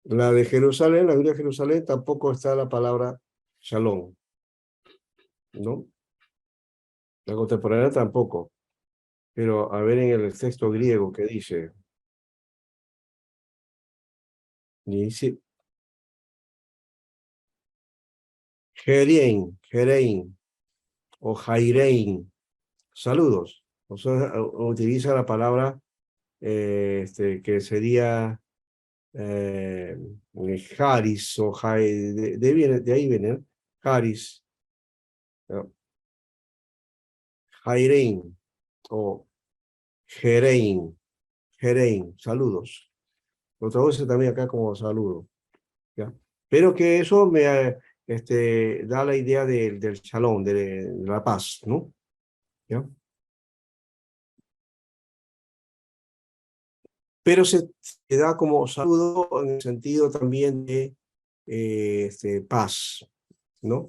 La de Jerusalén, la Biblia de Jerusalén, tampoco está la palabra shalom, ¿no? La contemporánea tampoco. Pero a ver en el texto griego que dice, Jerein o Jairein, saludos. O sea, utiliza la palabra que sería Haris o de ahí viene, ¿no? Haris, ¿no? Jairein o Jerein, saludos. Lo traduce también acá como saludo, ¿ya? Pero que eso me da la idea del shalom, de la paz, ¿no? ¿Ya? Pero se da como saludo en el sentido también de paz, ¿no?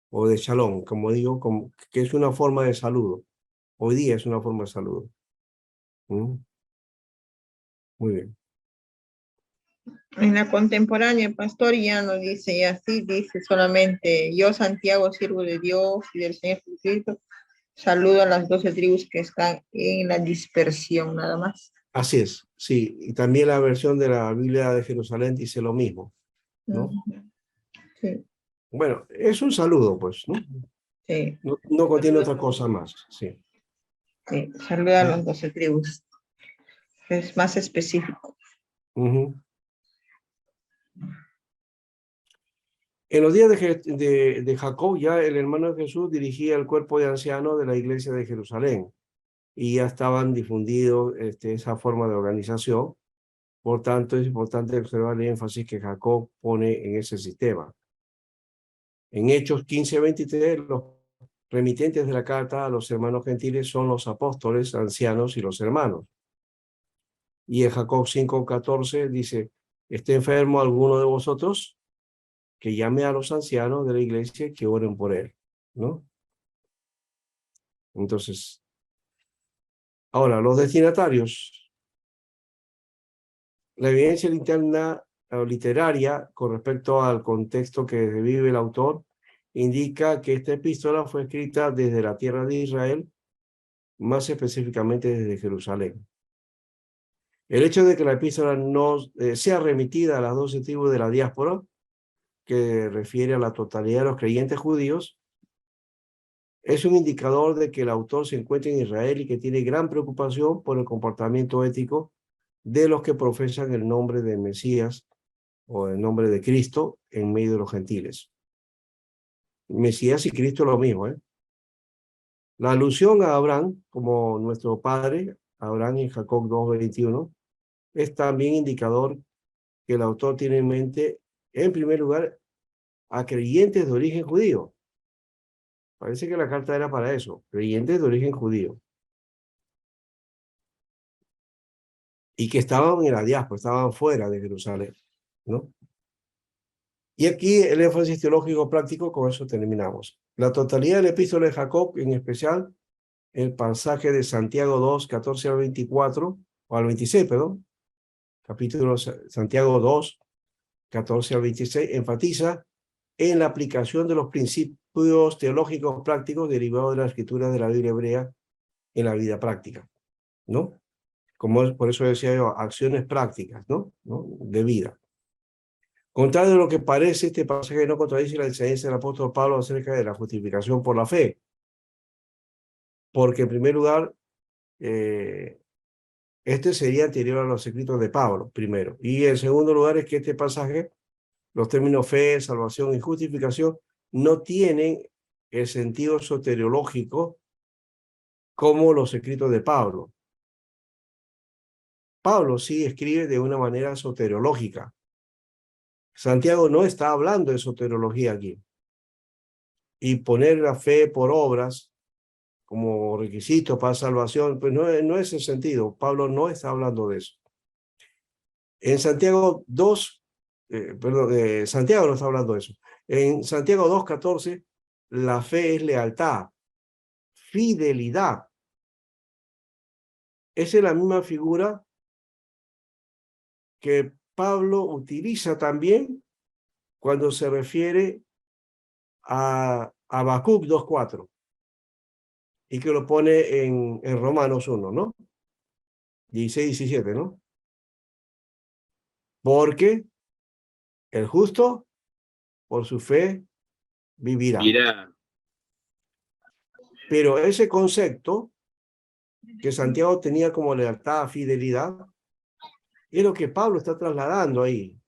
O de shalom, como digo, como, que es una forma de saludo. Hoy día es una forma de saludo. ¿Mm? Muy bien. En la contemporánea, el pastor ya no dice, y así dice solamente, yo Santiago, siervo de Dios y del Señor Jesucristo, saludo a las 12 tribus que están en la dispersión, nada más. Así es, sí. Y también la versión de la Biblia de Jerusalén dice lo mismo, ¿no? Sí, Bueno, es un saludo, pues, ¿no? sí, No contiene otra cosa más, sí. sí, saluda a las 12 tribus. Es más específico. Ujú. En los días de Jacob, ya el hermano de Jesús dirigía el cuerpo de ancianos de la iglesia de Jerusalén y ya estaban difundidos esa forma de organización. Por tanto, es importante observar el énfasis que Jacob pone en ese sistema. En Hechos 15:23, los remitentes de la carta a los hermanos gentiles son los apóstoles, ancianos y los hermanos. Y en Jacob 5:14 dice, ¿está enfermo alguno de vosotros? Que llame a los ancianos de la iglesia que oren por él, ¿no? Entonces, ahora, los destinatarios. La evidencia interna o literaria con respecto al contexto que vive el autor indica que esta epístola fue escrita desde la tierra de Israel, más específicamente desde Jerusalén. El hecho de que la epístola no sea remitida a las 12 tribus de la diáspora, que refiere a la totalidad de los creyentes judíos, es un indicador de que el autor se encuentra en Israel y que tiene gran preocupación por el comportamiento ético de los que profesan el nombre de Mesías o el nombre de Cristo en medio de los gentiles. Mesías y Cristo es lo mismo, ¿eh? La alusión a Abraham como nuestro padre, Abraham en Jacob 2:21, es también indicador que el autor tiene en mente, en primer lugar, a creyentes de origen judío. Parece que la carta era para eso, creyentes de origen judío. Y que estaban en la diáspora, estaban fuera de Jerusalén, ¿no? Y aquí el énfasis teológico práctico, con eso terminamos. La totalidad del epístola de Jacob, en especial el pasaje de Santiago 2, 14 al 24, o al 26, perdón, capítulo Santiago 2, 14 al 26, enfatiza en la aplicación de los principios teológicos prácticos derivados de la escritura de la Biblia hebrea en la vida práctica, ¿no? Por eso decía yo, acciones prácticas, ¿no? De vida. Contrario de lo que parece, este pasaje no contradice la enseñanza del apóstol Pablo acerca de la justificación por la fe, porque en primer lugar, este sería anterior a los escritos de Pablo, primero. Y en segundo lugar es que este pasaje, los términos fe, salvación y justificación, no tienen el sentido soteriológico como los escritos de Pablo. Pablo sí escribe de una manera soteriológica. Santiago no está hablando de soteriología aquí. Y poner la fe por obras como requisito para salvación, pues no es el sentido. Pablo no está hablando de eso. En Santiago 2, Santiago no está hablando de eso. En Santiago 2:14, la fe es lealtad, fidelidad. Esa es la misma figura que Pablo utiliza también cuando se refiere a Habacuc 2:4 y que lo pone en Romanos 1, ¿no? 16, 17, ¿no? Porque el justo por su fe vivirá. Mira, Pero ese concepto que Santiago tenía como lealtad, fidelidad, es lo que Pablo está trasladando ahí.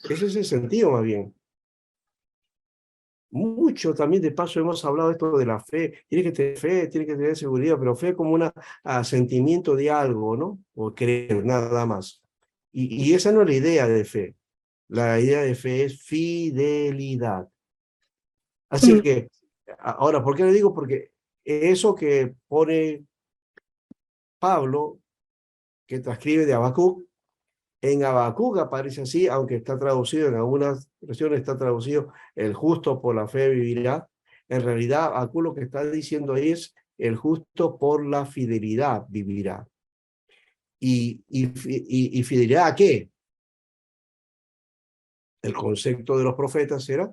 Ese es el sentido más bien. Mucho también de paso hemos hablado esto de la fe. Tiene que tener fe, tiene que tener seguridad, pero fe como un asentimiento de algo, ¿no? O creer, nada más. Y esa no es la idea de fe. La idea de fe es fidelidad. Así que, ahora, ¿por qué le digo? Porque eso que pone Pablo, que transcribe de Habacuc, en Habacuc aparece así, aunque está traducido, en algunas versiones está traducido, el justo por la fe vivirá. En realidad, Habacuc lo que está diciendo ahí es, el justo por la fidelidad vivirá. ¿Y fidelidad a qué? El concepto de los profetas era,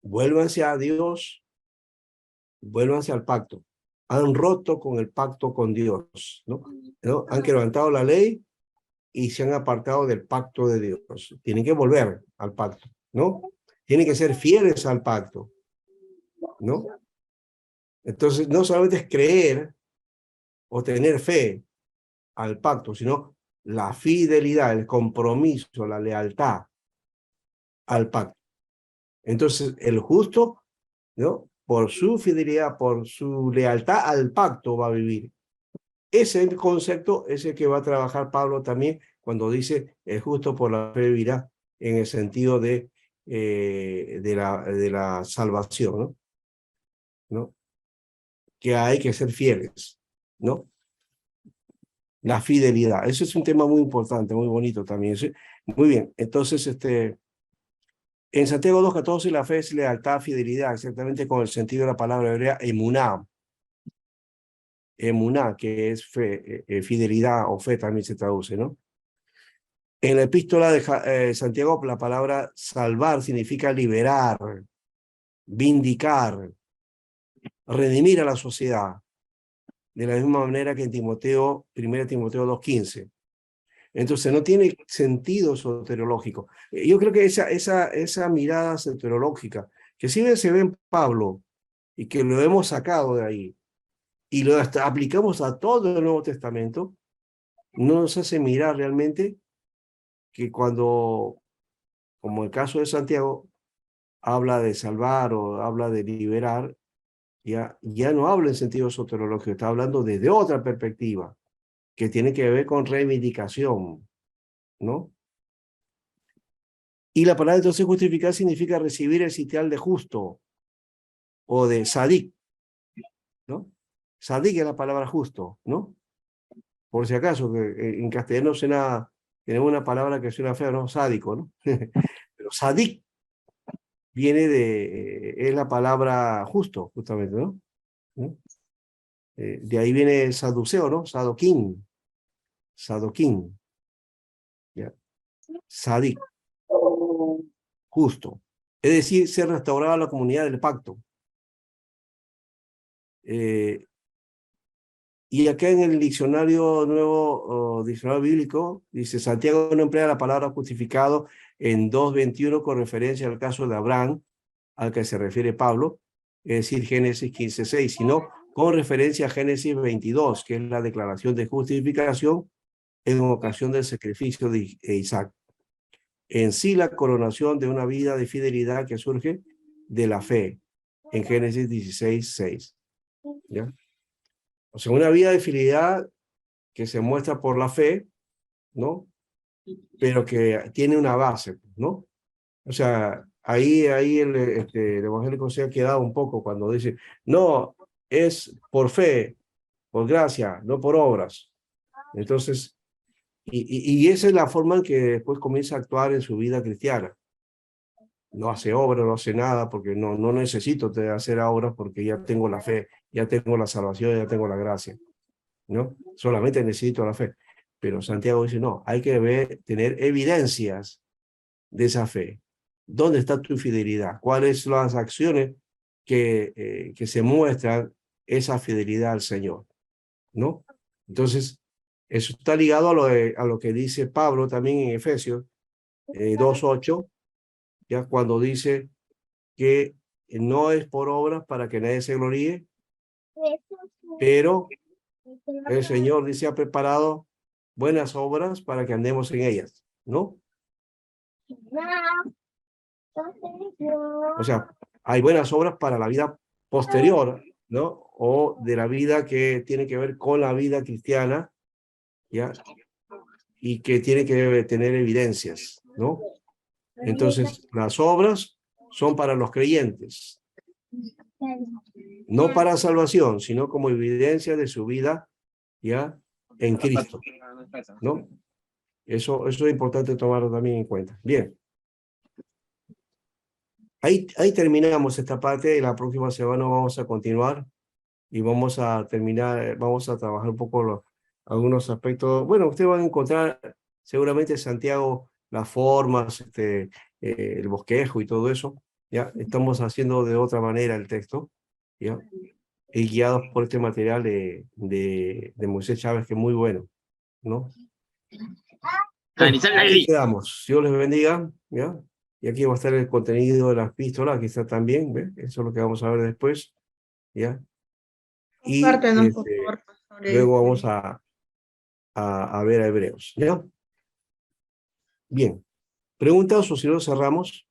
vuélvanse a Dios, vuélvanse al pacto. Han roto con el pacto con Dios, ¿no? Han quebrantado la ley y se han apartado del pacto de Dios. Tienen que volver al pacto, ¿no? Tienen que ser fieles al pacto, ¿no? Entonces, no solamente es creer o tener fe al pacto, sino la fidelidad, el compromiso, la lealtad al pacto. Entonces, el justo, ¿no? Por su fidelidad, por su lealtad al pacto va a vivir. Ese concepto es el que va a trabajar Pablo también cuando dice el justo por la fe vivirá, en el sentido de la salvación, ¿no? ¿No? Que hay que ser fieles, ¿no? La fidelidad. Eso es un tema muy importante, muy bonito también. Muy bien, entonces, en Santiago 2:14 la fe es lealtad, fidelidad, exactamente con el sentido de la palabra hebrea emuná. Emuná, que es fe, fidelidad o fe también se traduce, ¿no? En la epístola de Santiago, la palabra salvar significa liberar, vindicar, redimir a la sociedad, de la misma manera que en 1 Timoteo 2:15. Entonces no tiene sentido soteriológico. Yo creo que esa mirada soteriológica, que si bien se ve en Pablo, y que lo hemos sacado de ahí, y lo aplicamos a todo el Nuevo Testamento, no nos hace mirar realmente que cuando, como el caso de Santiago, habla de salvar o habla de liberar, ya no habla en sentido soteriológico, está hablando desde otra perspectiva, que tiene que ver con reivindicación, ¿no? Y la palabra entonces justificar significa recibir el sitial de justo o de sadik, ¿no? Sadik es la palabra justo, ¿no? Por si acaso, que en castellano tenemos una palabra que suena fea, ¿no? Sádico, ¿no? Pero sadik es la palabra justo, justamente, ¿no? De ahí viene saduceo, ¿no? Sadoquín. ¿Ya? Sadik, justo. Es decir, ser restaurada la comunidad del pacto. Y acá en el diccionario nuevo, diccionario bíblico, dice, Santiago no emplea la palabra justificado en 2:21 con referencia al caso de Abraham, al que se refiere Pablo, es decir, Génesis 15:6, sino con referencia a Génesis 22, que es la declaración de justificación en ocasión del sacrificio de Isaac. En sí, la coronación de una vida de fidelidad que surge de la fe, en Génesis 16:6. ¿Ya? O sea, una vida de fidelidad que se muestra por la fe, ¿no? Pero que tiene una base, ¿no? O sea, ahí el evangélico se ha quedado un poco cuando dice, no, es por fe, por gracia, no por obras. Entonces, y esa es la forma en que después comienza a actuar en su vida cristiana. No hace obras, no hace nada, porque no necesito de hacer obras porque ya tengo la fe, ya tengo la salvación, ya tengo la gracia, ¿no? Solamente necesito la fe. Pero Santiago dice, no, hay que tener evidencias de esa fe. ¿Dónde está tu fidelidad? ¿Cuáles son las acciones que se muestran esa fidelidad al Señor? ¿No? Entonces, eso está ligado a lo que dice Pablo también en Efesios 2:8, ya cuando dice que no es por obras para que nadie se gloríe, pero el Señor dice ha preparado buenas obras para que andemos en ellas, ¿no? O sea, hay buenas obras para la vida posterior, ¿no? O de la vida que tiene que ver con la vida cristiana, ¿ya? Y que tiene que tener evidencias, ¿no? Entonces, las obras son para los creyentes, no para salvación, sino como evidencia de su vida, ¿ya? En Cristo, ¿no? Eso es importante tomarlo también en cuenta. Bien. Ahí terminamos esta parte. La próxima semana vamos a continuar y vamos a terminar, vamos a trabajar un poco algunos aspectos. Bueno, ustedes van a encontrar seguramente Santiago las formas, el bosquejo y todo eso. Ya estamos haciendo de otra manera el texto, ya, y guiados por este material de Moisés Chávez, que es muy bueno, ¿no? Bueno, aquí quedamos. Dios les bendiga, ¿ya? Y aquí va a estar el contenido de las epístolas, aquí está también, ¿ves? Eso es lo que vamos a ver después, ¿ya? Y Compártenos, por favor, pastor, luego vamos a ver a Hebreos, ¿ya? Bien. ¿Preguntas o si no cerramos?